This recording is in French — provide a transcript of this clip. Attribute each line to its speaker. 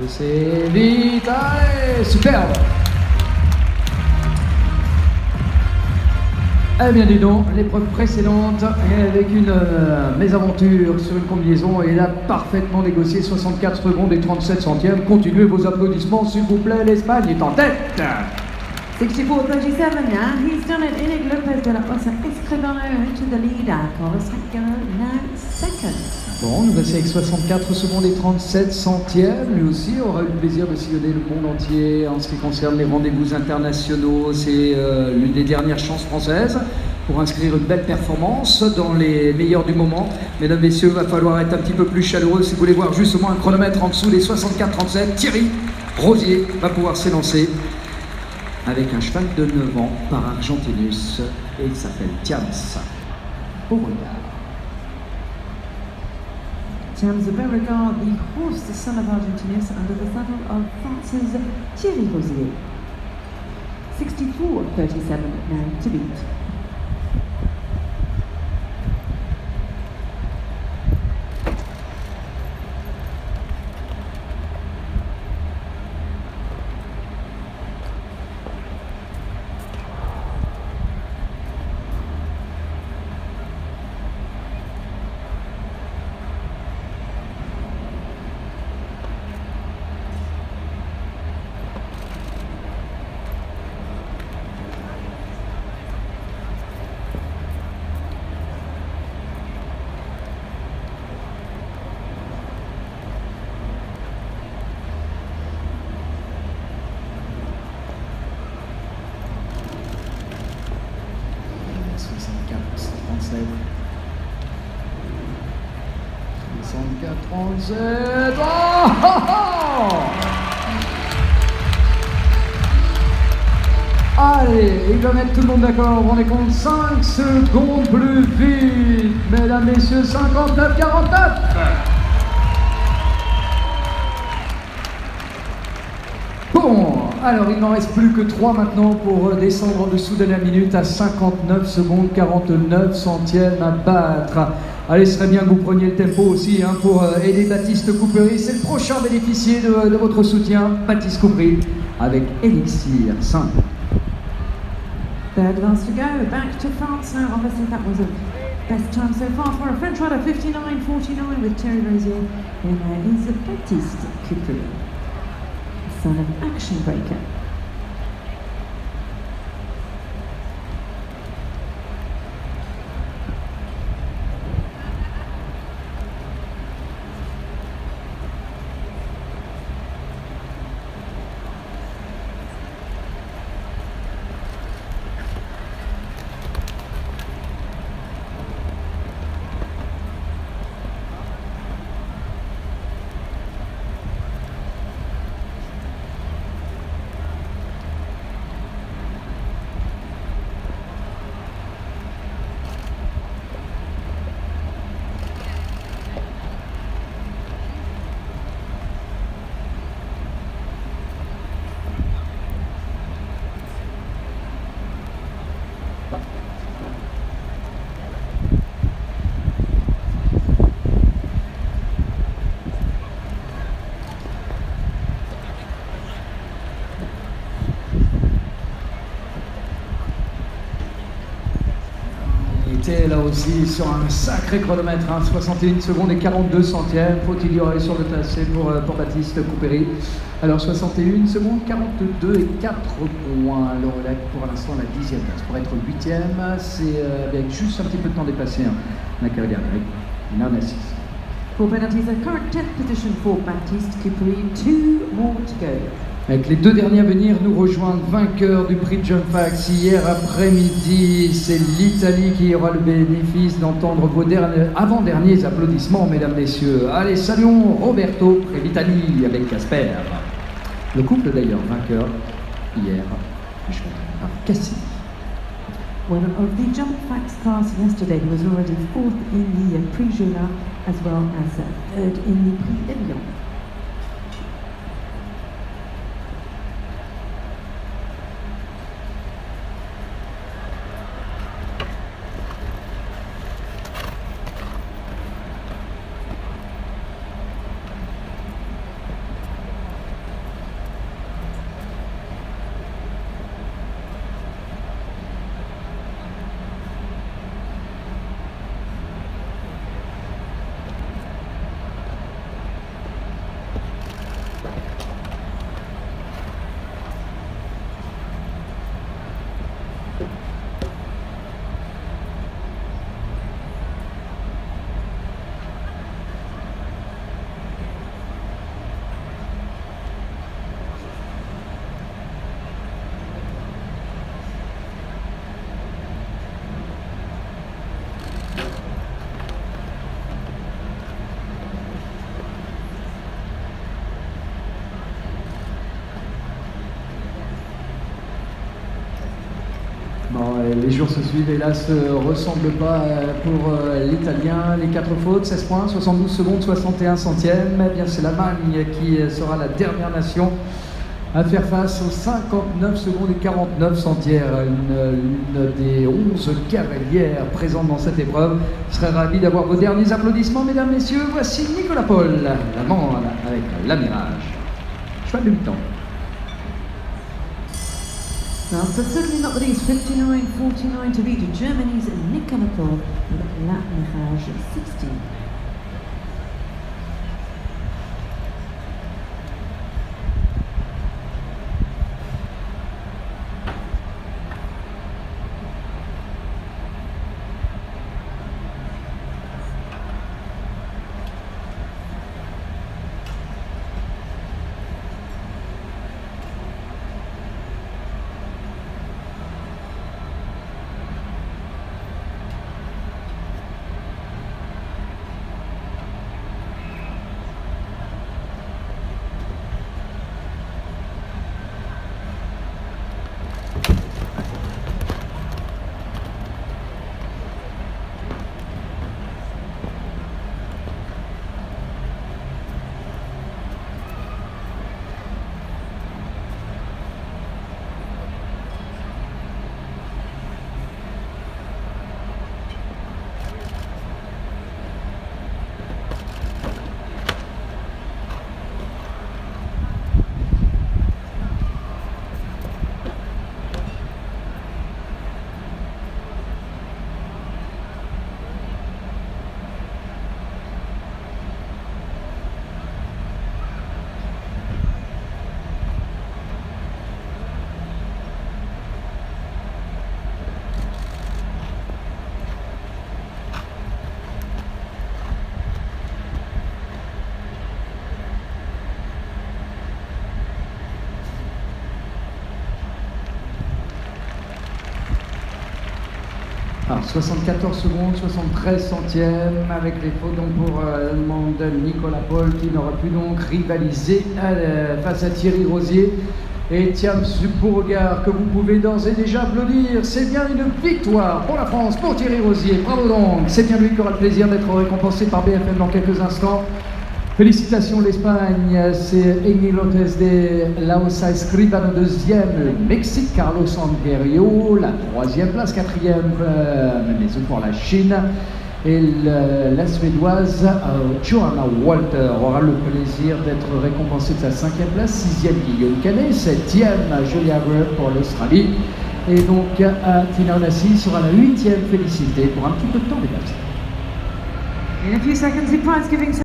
Speaker 1: C'est vite, allez, superbe. Eh bien dis donc, l'épreuve précédente, avec une mésaventure sur une combinaison, et il a parfaitement négocié 64 secondes et 37 centièmes. Continuez vos applaudissements s'il vous plaît, l'Espagne est en tête.
Speaker 2: 64.37 now. He's done it. Inigo Lopez de la Rosa Escredano into the lead. Carlos Sainz now second.
Speaker 1: Bon, nous voici avec 64 secondes et 37 centièmes. Lui aussi aura eu le plaisir de sillonner le monde entier en ce qui concerne les rendez-vous internationaux. C'est l'une des dernières chances françaises pour inscrire une belle performance dans les meilleurs du moment. Mesdames, messieurs, il va falloir être un petit peu plus chaleureux si vous voulez voir justement un chronomètre en dessous des 64-37. Thierry Rosier va pouvoir s'élancer avec un cheval de 9 ans par Argentinus et il s'appelle Tiams. Au regard.
Speaker 2: Tiams Beauregard, the horse, the son of Argentinus, under the saddle of France's Thierry Rosier. 64.37 now to beat.
Speaker 1: Allez, il va mettre tout le monde d'accord. On est compte 5 secondes plus vite. Mesdames, messieurs, 59-49. Bon, alors il n'en reste plus que 3 maintenant pour descendre en dessous de la minute à 59 secondes 49 centièmes à battre. Allez, ce serait bien que vous preniez le tempo aussi pour aider Baptiste Coupery. C'est le prochain bénéficier de votre soutien, Baptiste Coupery, avec Elixir simple.
Speaker 2: Third last to go, back to France now. Obviously that was a best time so far for a French rider, 59.49 with Thierry Rosier. And there is Baptiste Coupery, son of Action Breaker.
Speaker 1: Là aussi sur un sacré chronomètre, 61 secondes et 42 centièmes, faut-il y aller sur le tracé pour Baptiste Coupery. Alors 61 secondes, 42 et 4 points, le relais pour l'instant la 10e place. Pour être 8e, c'est avec juste un petit peu de temps dépassé la carrière avec Nanassis.
Speaker 2: For penalties, a current 10th position for Baptiste Coupery, 2 more to go.
Speaker 1: Avec les 2 derniers à venir, nous rejoindre vainqueur du prix de John Fax hier après-midi. C'est l'Italie qui aura le bénéfice d'entendre vos avant-derniers applaudissements, mesdames, messieurs. Allez, saluons Roberto Previtani avec Casper. Le couple d'ailleurs vainqueur hier, par Cassini.
Speaker 2: Winner of the Jump Facts class yesterday, he was already 4th in the Prix Jola as well as 3rd in the Prix Evian.
Speaker 1: Les jours se suivent et là se ressemblent pas pour l'Italien. Les 4 fautes, 16 points, 72 secondes, 61 centièmes. Eh bien, c'est l'Allemagne qui sera la dernière nation à faire face aux 59 secondes et 49 centièmes. Une des 11 cavalières présentes dans cette épreuve. Je serais ravi d'avoir vos derniers applaudissements, mesdames, messieurs. Voici Nicolas Paul, l'Allemande, avec l'Amirage. Cheval de 8 ans.
Speaker 2: Last but certainly not the least, 59.49 to beat Germany's Nicolas Paul with l'Amirage 16.
Speaker 1: Alors, 74 secondes, 73 centièmes avec les fautes donc pour l'Allemande Nicolas Paul qui n'aura pu donc rivaliser face à Thierry Rosier et Thiam Beauregard que vous pouvez d'ores et déjà applaudir. C'est bien une victoire pour la France, pour Thierry Rosier. Bravo donc, c'est bien lui qui aura le plaisir d'être récompensé par BFM dans quelques instants. Félicitations l'Espagne, c'est Eni López de Lausa Escribano deuxième, le Mexique Carlos Angerio, la troisième place, quatrième maison pour la Chine et la Suédoise Johanna Walter aura le plaisir d'être récompensée de sa cinquième place, sixième Guillaume Canet, septième Julia Ward pour l'Australie et donc Tina Onassi sera la huitième félicitée pour un petit peu de temps dépassé.
Speaker 2: In a few seconds, the prize giving